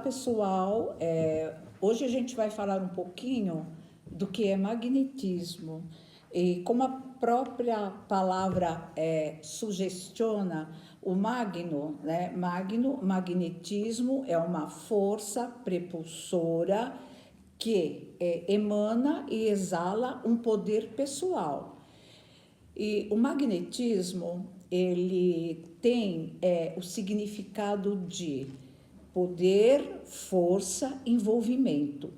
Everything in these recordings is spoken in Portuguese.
pessoal, hoje a gente vai falar um pouquinho do que é magnetismo. E como a própria palavra sugestiona, o magnetismo é uma força prepulsora que emana e exala um poder pessoal. E o magnetismo, ele tem o significado de poder, força, envolvimento.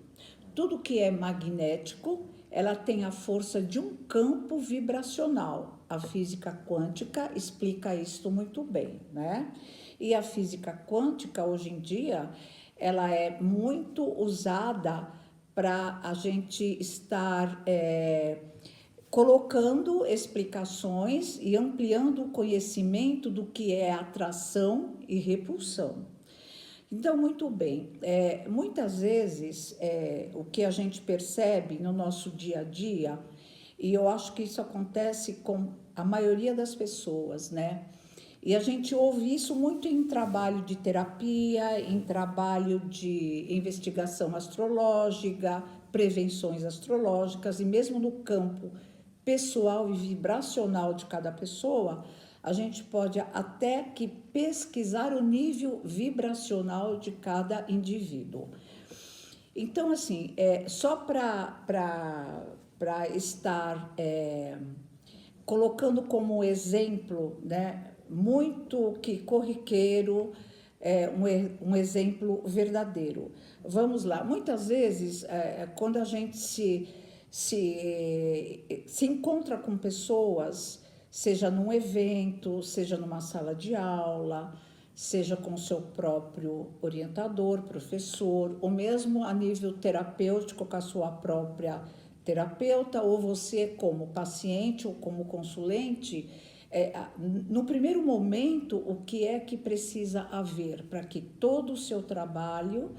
Tudo que é magnético, ela tem a força de um campo vibracional. A física quântica explica isso muito bem, né? E a física quântica, hoje em dia, ela é muito usada para a gente estar colocando explicações e ampliando o conhecimento do que é atração e repulsão. Então, muito bem, muitas vezes o que a gente percebe no nosso dia a dia, e eu acho que isso acontece com a maioria das pessoas, né? E a gente ouve isso muito em trabalho de terapia, em trabalho de investigação astrológica, prevenções astrológicas, e mesmo no campo pessoal e vibracional de cada pessoa, a gente pode até que pesquisar o nível vibracional de cada indivíduo. Então, assim, só para estar colocando como exemplo, né, muito que corriqueiro, um exemplo verdadeiro. Vamos lá, muitas vezes, quando a gente se encontra com pessoas, seja num evento, seja numa sala de aula, seja com o seu próprio orientador, professor, ou mesmo a nível terapêutico com a sua própria terapeuta, ou você como paciente ou como consulente, no primeiro momento, o que é que precisa haver para que todo o seu trabalho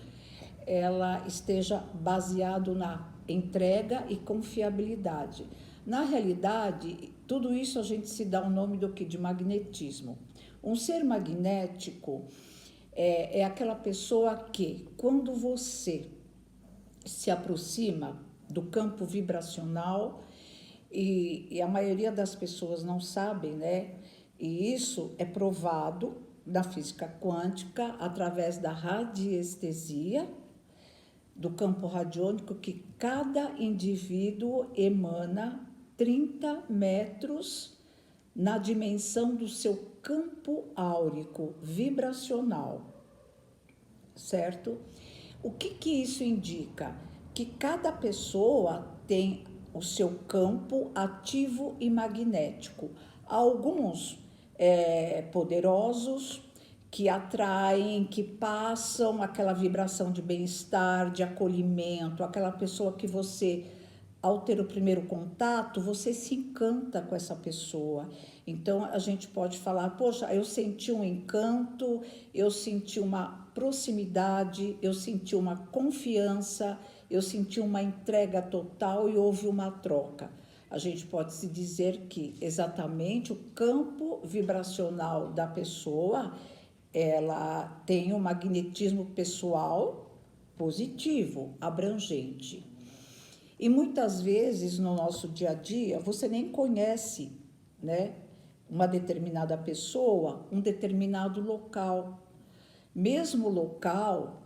ela esteja baseado na entrega e confiabilidade. Na realidade, tudo isso a gente se dá o nome do que? De magnetismo. Um ser magnético é aquela pessoa que, quando você se aproxima do campo vibracional, e a maioria das pessoas não sabem, né? E isso é provado na física quântica através da radiestesia, do campo radiônico, que cada indivíduo emana 30 metros na dimensão do seu campo áurico vibracional, certo? O que isso indica? Que cada pessoa tem o seu campo ativo e magnético. Alguns poderosos, que atraem, que passam aquela vibração de bem-estar, de acolhimento, aquela pessoa que você, ao ter o primeiro contato, você se encanta com essa pessoa. Então, a gente pode falar, poxa, eu senti um encanto, eu senti uma proximidade, eu senti uma confiança, eu senti uma entrega total e houve uma troca. A gente pode se dizer que exatamente o campo vibracional da pessoa, ela tem um magnetismo pessoal positivo, abrangente. E muitas vezes no nosso dia a dia você nem conhece, né, uma determinada pessoa, um determinado local. Mesmo local,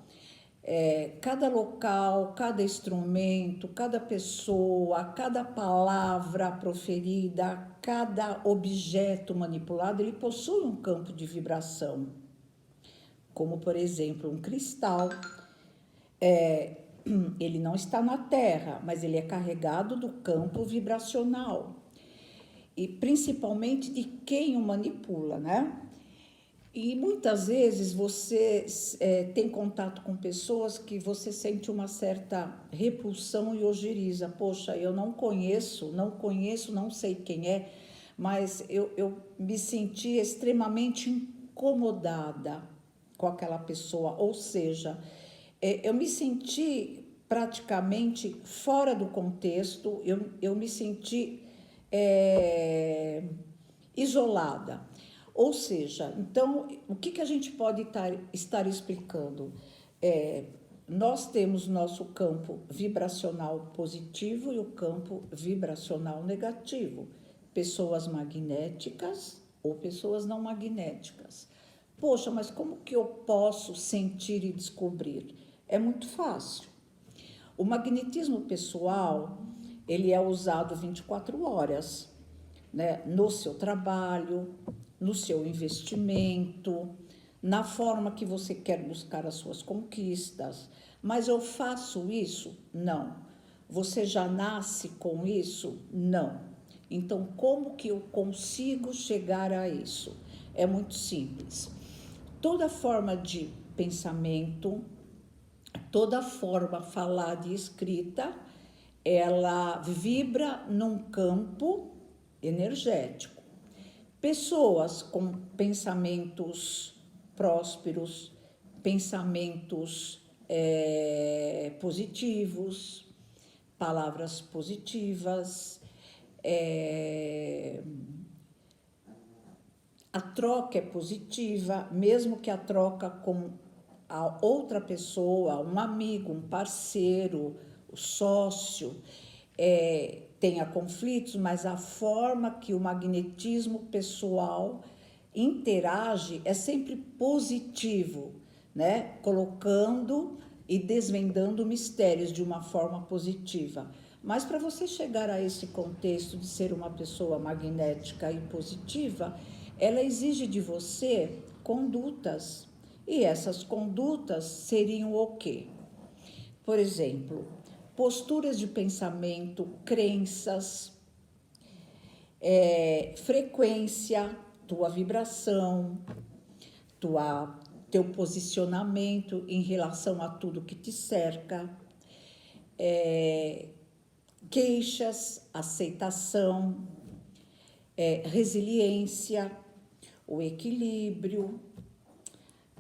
cada instrumento, cada pessoa, cada palavra proferida, cada objeto manipulado, ele possui um campo de vibração. Como, por exemplo, um cristal. Ele não está na Terra, mas ele é carregado do campo vibracional. E principalmente de quem o manipula, né? E muitas vezes você tem contato com pessoas que você sente uma certa repulsão e ojeriza. Poxa, eu não conheço, não sei quem é, mas eu me senti extremamente incomodada com aquela pessoa. Ou seja, eu me senti praticamente fora do contexto, eu me senti isolada. Ou seja, então, o que a gente pode estar explicando? nós temos nosso campo vibracional positivo e o campo vibracional negativo. Pessoas magnéticas ou pessoas não magnéticas. Poxa, mas como que eu posso sentir e descobrir? É muito fácil. O magnetismo pessoal, ele é usado 24 horas, né? No seu trabalho, no seu investimento, na forma que você quer buscar as suas conquistas. Mas eu faço isso? Não. Você já nasce com isso? Não. Então, como que eu consigo chegar a isso? É muito simples. Toda forma de pensamento, toda forma falada e escrita, ela vibra num campo energético. Pessoas com pensamentos prósperos, pensamentos positivos, palavras positivas, a troca é positiva, mesmo que a troca com a outra pessoa, um amigo, um parceiro, o sócio, tenha conflitos, mas a forma que o magnetismo pessoal interage é sempre positivo, né? Colocando e desvendando mistérios de uma forma positiva. Mas para você chegar a esse contexto de ser uma pessoa magnética e positiva, ela exige de você condutas. E essas condutas seriam o quê? Por exemplo, posturas de pensamento, crenças, frequência, tua vibração, teu posicionamento em relação a tudo que te cerca, queixas, aceitação, resiliência, o equilíbrio.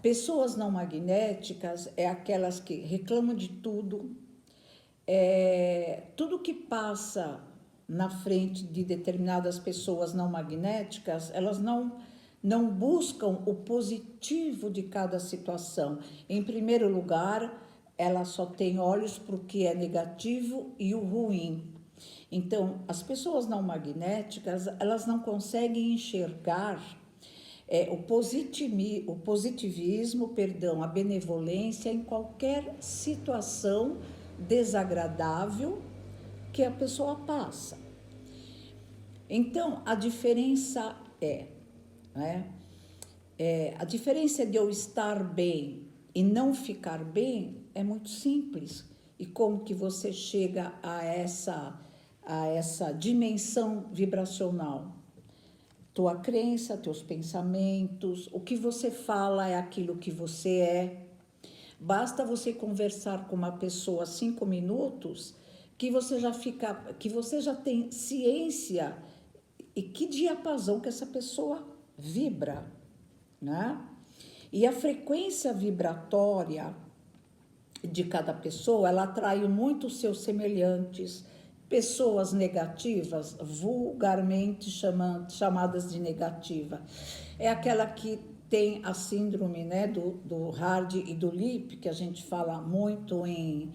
Pessoas não magnéticas é aquelas que reclamam de tudo, tudo que passa na frente de determinadas pessoas não magnéticas, elas não buscam o positivo de cada situação. Em primeiro lugar, ela só tem olhos para o que é negativo e o ruim. Então, as pessoas não magnéticas, elas não conseguem enxergar o positivismo, a benevolência em qualquer situação desagradável que a pessoa passa. Então, a diferença a diferença de eu estar bem e não ficar bem é muito simples. E como que você chega a essa dimensão vibracional? Tua crença, teus pensamentos, o que você fala é aquilo que você é. Basta você conversar com uma pessoa 5 minutos que você já tem ciência e que diapasão que essa pessoa vibra, né? E a frequência vibratória de cada pessoa, ela atrai muito os seus semelhantes. Pessoas negativas, vulgarmente chamadas de negativa, é aquela que tem a síndrome, né, do Hard e do Lip, que a gente fala muito em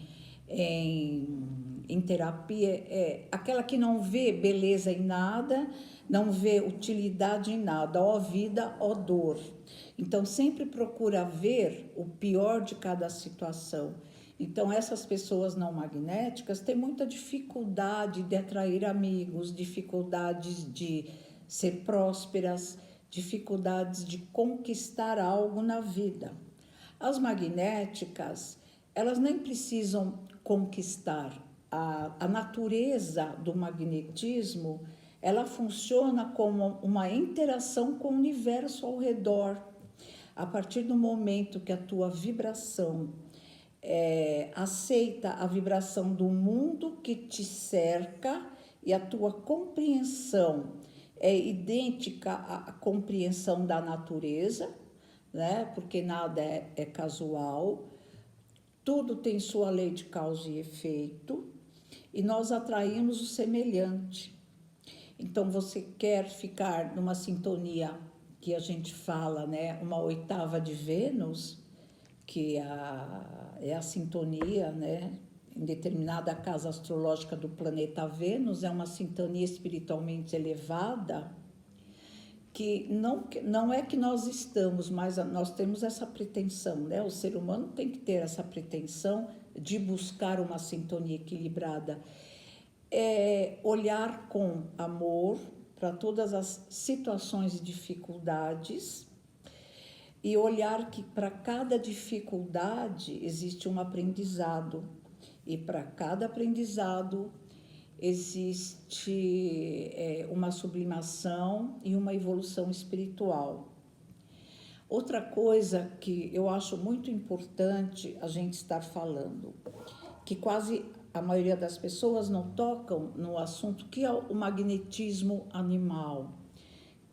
terapia, aquela que não vê beleza em nada, não vê utilidade em nada, ó vida, ó dor. Então, sempre procura ver o pior de cada situação. Então, essas pessoas não magnéticas têm muita dificuldade de atrair amigos, dificuldades de ser prósperas, dificuldades de conquistar algo na vida. As magnéticas, elas nem precisam conquistar. A natureza do magnetismo, ela funciona como uma interação com o universo ao redor. A partir do momento que a tua vibração aceita a vibração do mundo que te cerca e a tua compreensão é idêntica à compreensão da natureza, né? Porque nada é casual, tudo tem sua lei de causa e efeito e nós atraímos o semelhante. Então, você quer ficar numa sintonia que a gente fala, né? Uma oitava de Vênus. que é a sintonia, né? Em determinada casa astrológica do planeta Vênus, é uma sintonia espiritualmente elevada, que não é que nós estamos, mas nós temos essa pretensão, né? O ser humano tem que ter essa pretensão de buscar uma sintonia equilibrada. Olhar com amor para todas as situações e dificuldades e olhar que para cada dificuldade existe um aprendizado e para cada aprendizado existe uma sublimação e uma evolução espiritual. Outra coisa que eu acho muito importante a gente estar falando, que quase a maioria das pessoas não tocam no assunto, que é o magnetismo animal.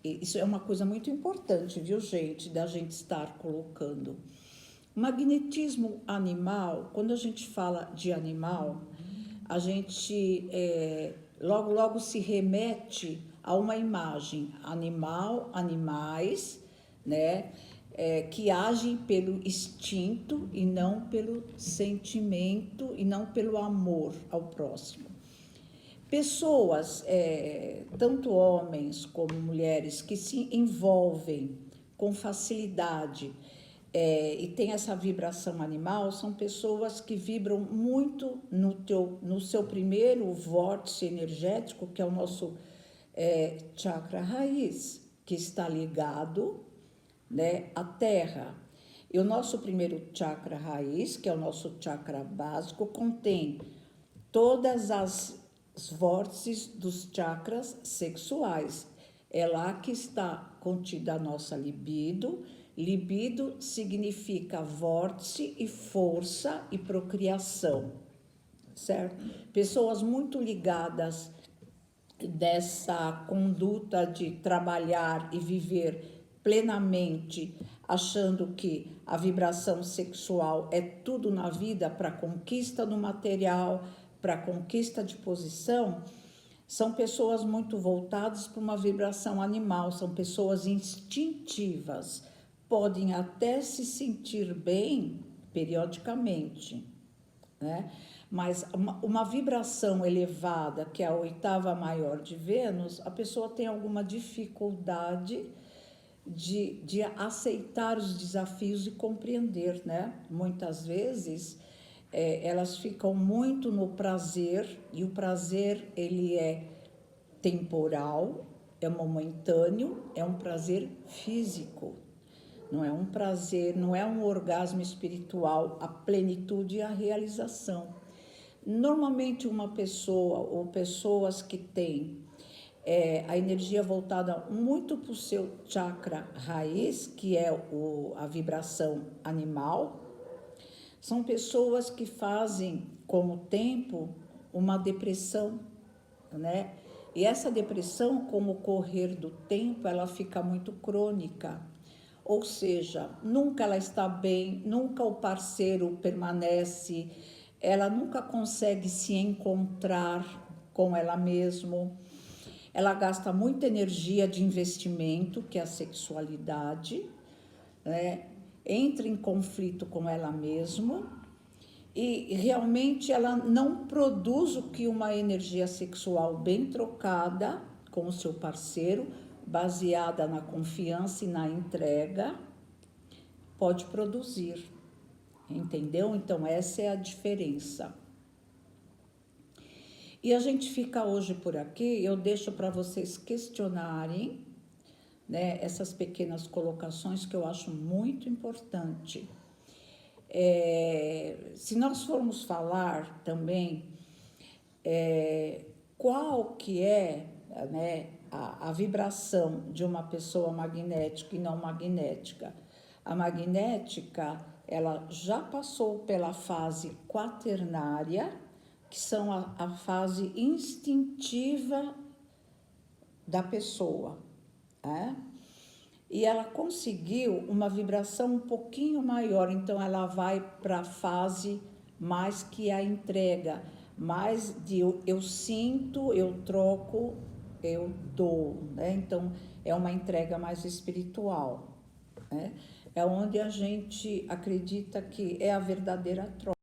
Isso é uma coisa muito importante, viu, gente, da gente estar colocando. Magnetismo animal, quando a gente fala de animal, a gente logo se remete a uma imagem, animais, né, que agem pelo instinto e não pelo sentimento e não pelo amor ao próximo. Pessoas, tanto homens como mulheres, que se envolvem com facilidade e tem essa vibração animal, são pessoas que vibram muito no seu primeiro vórtice energético, que é o nosso chakra raiz, que está ligado, né, à terra. E o nosso primeiro chakra raiz, que é o nosso chakra básico, contém todas as vórtices dos chakras sexuais. É lá que está contida a nossa libido. Libido significa vórtice e força e procriação, certo? Pessoas muito ligadas dessa conduta de trabalhar e viver plenamente, achando que a vibração sexual é tudo na vida para conquista do material, para conquista de posição, são pessoas muito voltadas para uma vibração animal, são pessoas instintivas. Podem até se sentir bem periodicamente, né? Mas uma vibração elevada, que é a oitava maior de Vênus, a pessoa tem alguma dificuldade de aceitar os desafios e compreender, né? Muitas vezes elas ficam muito no prazer, e o prazer ele é temporal, é momentâneo, é um prazer físico. Não é um prazer, não é um orgasmo espiritual, a plenitude e a realização. Normalmente uma pessoa ou pessoas que têm a energia voltada muito para o seu chakra raiz, que é a vibração animal, são pessoas que fazem com o tempo uma depressão, né? E essa depressão, com o correr do tempo, ela fica muito crônica. Ou seja, nunca ela está bem, nunca o parceiro permanece, ela nunca consegue se encontrar com ela mesma, ela gasta muita energia de investimento, que é a sexualidade, né? Entra em conflito com ela mesma e realmente ela não produz o que uma energia sexual bem trocada com o seu parceiro, baseada na confiança e na entrega, pode produzir, entendeu? Então essa é a diferença. E a gente fica hoje por aqui, eu deixo para vocês questionarem, né, essas pequenas colocações que eu acho muito importante. Se nós formos falar também qual que é, né, a vibração de uma pessoa magnética e não magnética. A magnética, ela já passou pela fase quaternária, que são a fase instintiva da pessoa, né? E ela conseguiu uma vibração um pouquinho maior, então ela vai para a fase mais que a entrega, mais de eu sinto, eu troco, eu dou, né? Então é uma entrega mais espiritual, né? é onde a gente acredita que é a verdadeira troca.